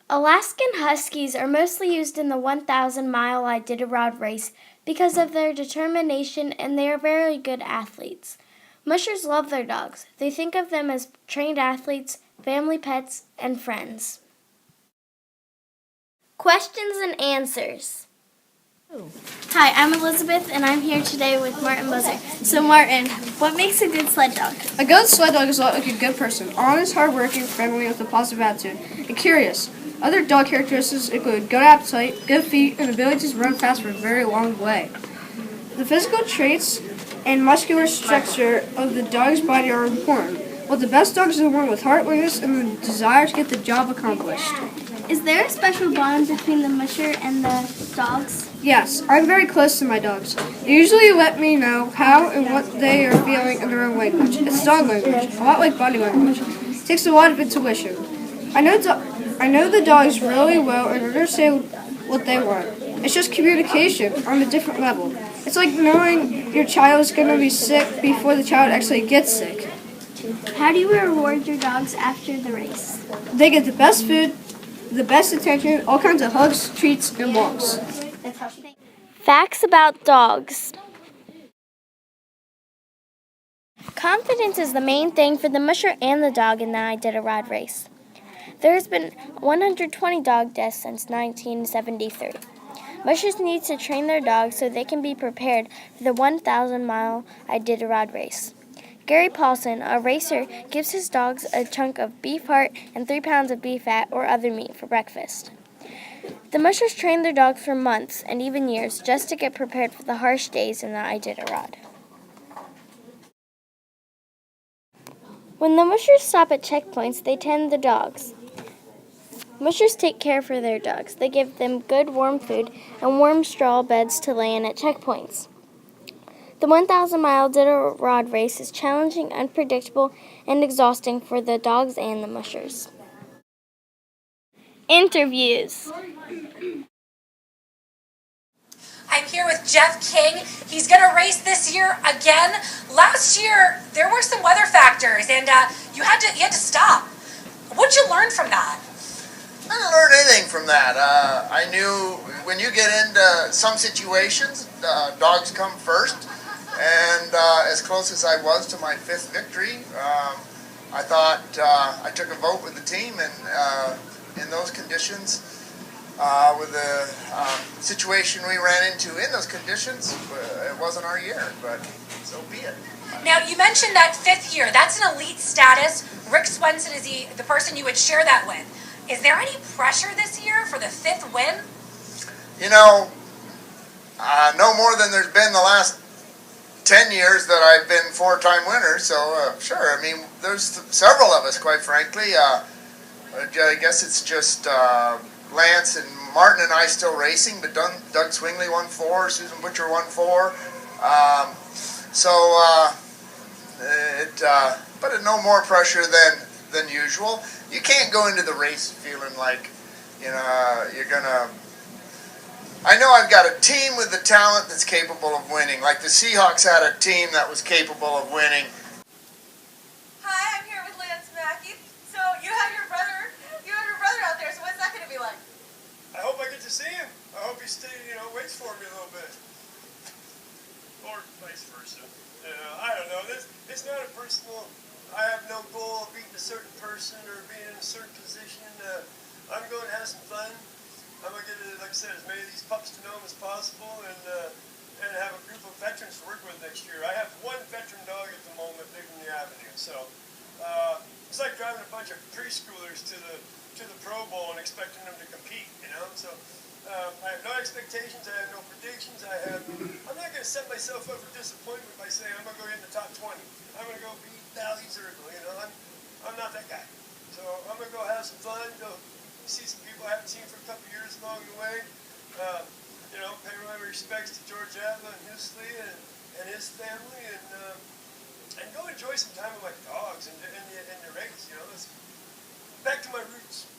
Alaskan Huskies are mostly used in the 1,000-mile Iditarod race because of their determination, and they are very good athletes. Mushers love their dogs. They think of them as trained athletes, family pets, and friends. Questions and answers. Hi, I'm Elizabeth, and I'm here today with Martin Moser. So, Martin, what makes a good sled dog? A good sled dog is a lot like a good person. Honest, hardworking, friendly, with a positive attitude, and curious. Other dog characteristics include good appetite, good feet, and ability to run fast for a very long way. The physical traits and muscular structure of the dog's body are important, but the best dog is the one with heart, willingness, and the desire to get the job accomplished. Is there a special bond between the musher and the dogs? Yes, I'm very close to my dogs. They usually let me know how and what they are feeling in their own language. It's dog language, a lot like body language. It takes a lot of intuition. I know the dogs really well and understand what they want. It's just communication on a different level. It's like knowing your child is going to be sick before the child actually gets sick. How do you reward your dogs after the race? They get the best food, the best attention, all kinds of hugs, treats, and walks. Facts about dogs. Confidence is the main thing for the musher and the dog in the Iditarod race. There has been 120 dog deaths since 1973. Mushers need to train their dogs so they can be prepared for the 1,000-mile Iditarod race. Gary Paulson, a racer, gives his dogs a chunk of beef heart and 3 pounds of beef fat or other meat for breakfast. The mushers train their dogs for months and even years just to get prepared for the harsh days in the Iditarod. When the mushers stop at checkpoints, they tend the dogs. Mushers take care for their dogs. They give them good warm food and warm straw beds to lay in at checkpoints. The 1,000-mile Iditarod race is challenging, unpredictable, and exhausting for the dogs and the mushers. Interviews. I'm here with Jeff King. He's going to race this year again. Last year, there were some weather factors, and you had to stop. What'd you learn from that? I didn't learn anything from that. I knew when you get into some situations, dogs come first. And as close as I was to my 5th victory, I thought I took a vote with the team, and in those conditions, with the situation we ran into in those conditions, it wasn't our year, but so be it. Now, you mentioned that 5th year. That's an elite status. Rick Swenson is the person you would share that with. Is there any pressure this year for the 5th win? You know, no more than there's been the last 10 years that I've been 4-time winner, so sure. I mean, there's several of us, quite frankly. I guess it's just Lance and Martin and I still racing, but Doug Swingley won 4, Susan Butcher won 4. But no more pressure than usual. You can't go into the race feeling like, you're gonna. I know I've got a team with the talent that's capable of winning. Like the Seahawks had a team that was capable of winning. Hi, I'm here with Lance Mackey. So you have your brother out there. So what's that going to be like? I hope I get to see him. I hope he waits for me a little bit. Or vice versa. I don't know. It's not a personal. I have no goal of beating a certain person or being in a certain position. I'm going to have some fun. I'm going to get, like I said, as many of these pups to know as possible, and have a group of veterans to work with next year. I have one veteran dog at the moment, Big in the Avenue. So it's like driving a bunch of preschoolers to the Pro Bowl and expecting them to compete. So I have no expectations. I have no predictions. I'm not going to set myself up for disappointment by saying I'm going to go get in the top 20. I'm going to go beat Valley Zirkle. I'm not that guy. So I'm going to go have some fun. Go see some people I haven't seen for a couple years along the way. Pay my respects to George Adler and Husley and his family, and go enjoy some time with my dogs and the race. Back to my roots.